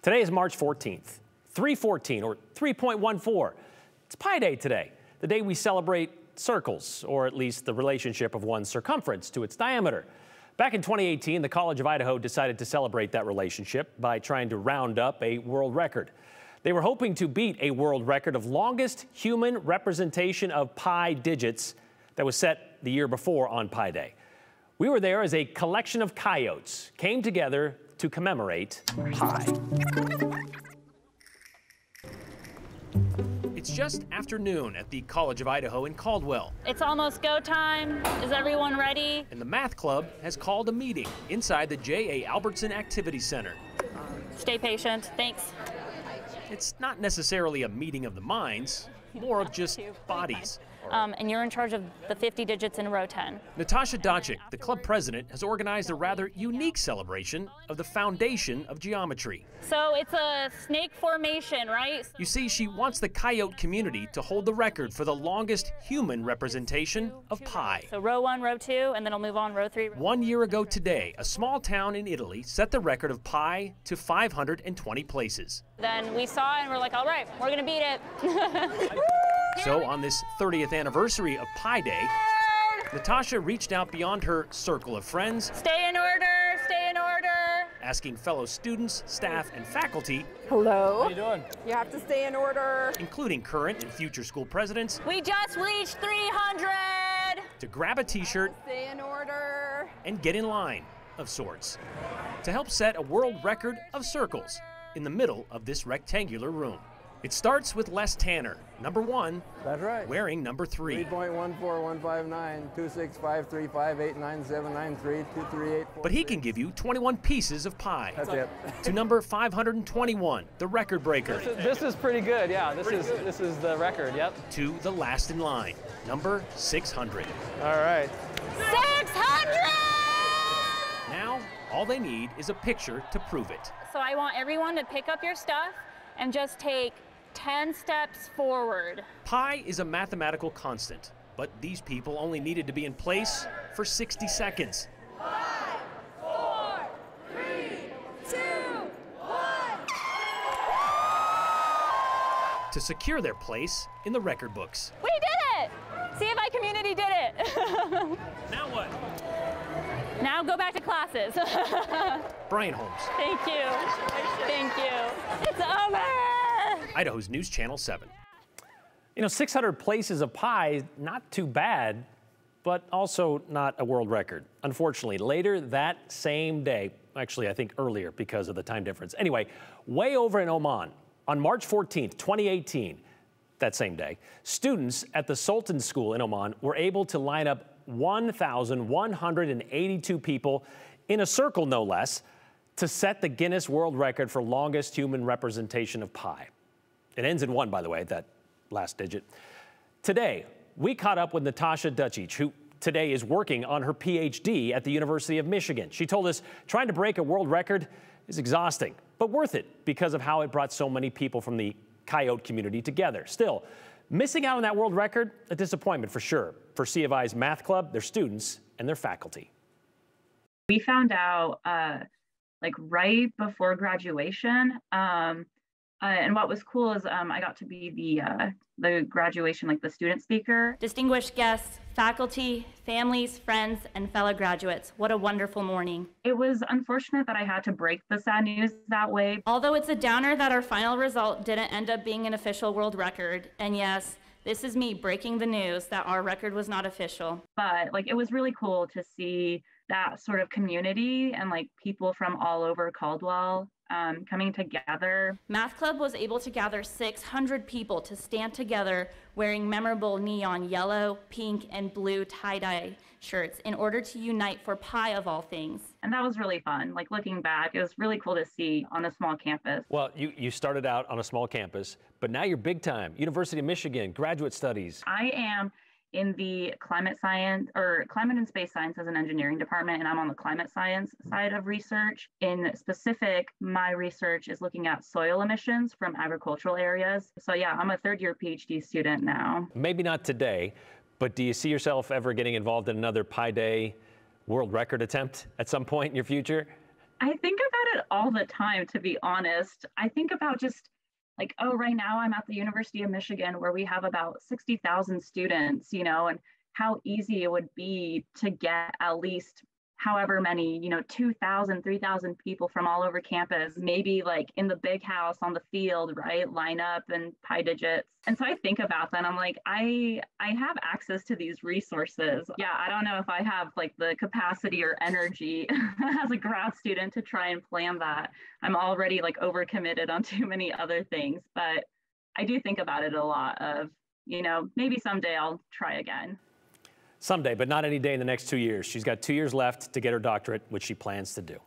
Today is March 14th, 314 or 3.14. It's Pi Day today, the day we celebrate circles, or at least the relationship of one's circumference to its diameter. Back in 2018, the College of Idaho decided to celebrate that relationship by trying to round up a world record. They were hoping to beat a world record of longest human representation of pi digits that was set the year before on Pi Day. We were there as a collection of coyotes came together to commemorate pi. It's just after noon at the College of Idaho in Caldwell. It's almost go time. Is everyone ready? And the math club has called a meeting inside the J.A. Albertson Activity Center. Stay patient. Thanks. It's not necessarily a meeting of the minds, more of just bodies. And you're in charge of the 50 digits in row 10. Natasha Dochik, the club president, has organized a rather unique celebration of the foundation of geometry. So it's a snake formation, right? You see, she wants the coyote community to hold the record for the longest human representation of pi. So row 1, row 2, and then I'll move on row 3. 1 year ago today, a small town in Italy set the record of pi to 520 places. Then we saw it and we're like, all right, we're gonna beat it. So on this 30th anniversary of Pi Day, Natasha reached out beyond her circle of friends. Stay in order, stay in order. Asking fellow students, staff, and faculty. Hello. How you doing? You have to stay in order. Including current and future school presidents. We just reached 300. To grab a t-shirt. Stay in order. And get in line, of sorts. To help set a world record of circles in the middle of this rectangular room. It starts with Les Tanner, number 1. That's right. Wearing number 3. 3.1415926535897932384. But he can give you 21 pieces of pie. That's it. To number 521, the record breaker. This is pretty good, yeah. This is the record, yep. To the last in line, number 600. All right. 600! Now, all they need is a picture to prove it. So I want everyone to pick up your stuff and just take 10 steps forward. Pi is a mathematical constant, but these people only needed to be in place for 60 seconds. 5, 4, 3, 2, 1. To secure their place in the record books. We did it! CFI community did it. Now what? Now go back to classes. Brian Holmes. Thank you. Thank you. It's over! Idaho's News Channel 7. You know, 600 places of pie, not too bad, but also not a world record. Unfortunately, later that same day, actually I think earlier because of the time difference. Anyway, way over in Oman, on March 14th, 2018, that same day, students at the Sultan School in Oman were able to line up 1,182 people in a circle, no less, to set the Guinness World Record for longest human representation of pi. It ends in 1, by the way, that last digit. Today, we caught up with Natasha Dochik, who today is working on her PhD at the University of Michigan. She told us trying to break a world record is exhausting, but worth it because of how it brought so many people from the coyote community together. Still, missing out on that world record, a disappointment for sure, for C of I's math club, their students, and their faculty. We found out like right before graduation, and what was cool is I got to be the graduation, like the student speaker. Distinguished guests, faculty, families, friends, and fellow graduates, what a wonderful morning. It was unfortunate that I had to break the sad news that way. Although it's a downer that our final result didn't end up being an official world record, and yes, this is me breaking the news that our record was not official. But like, it was really cool to see that sort of community and like people from all over Caldwell coming together. Math Club was able to gather 600 people to stand together wearing memorable neon yellow, pink, and blue tie-dye shirts in order to unite for pi of all things. And that was really fun. Like looking back, it was really cool to see on a small campus. Well, you started out on a small campus, but now you're big time. University of Michigan, graduate studies. I am in the climate science or climate and space sciences and engineering department, and I'm on the climate science side of research. In specific, my research is looking at soil emissions from agricultural areas. So yeah, I'm a third-year PhD student now. Maybe not today, but do you see yourself ever getting involved in another Pi Day world record attempt at some point in your future? I think about it all the time, to be honest. I think about just like, oh, right now I'm at the University of Michigan where we have about 60,000 students, and how easy it would be to get at least however many, 2,000, 3,000 people from all over campus, maybe like in the big house on the field, right? Line up and pi digits. And so I think about that. I'm like, I have access to these resources. Yeah, I don't know if I have like the capacity or energy as a grad student to try and plan that. I'm already like overcommitted on too many other things, but I do think about it a lot of, maybe someday I'll try again. Someday, but not any day in the next 2 years. She's got 2 years left to get her doctorate, which she plans to do.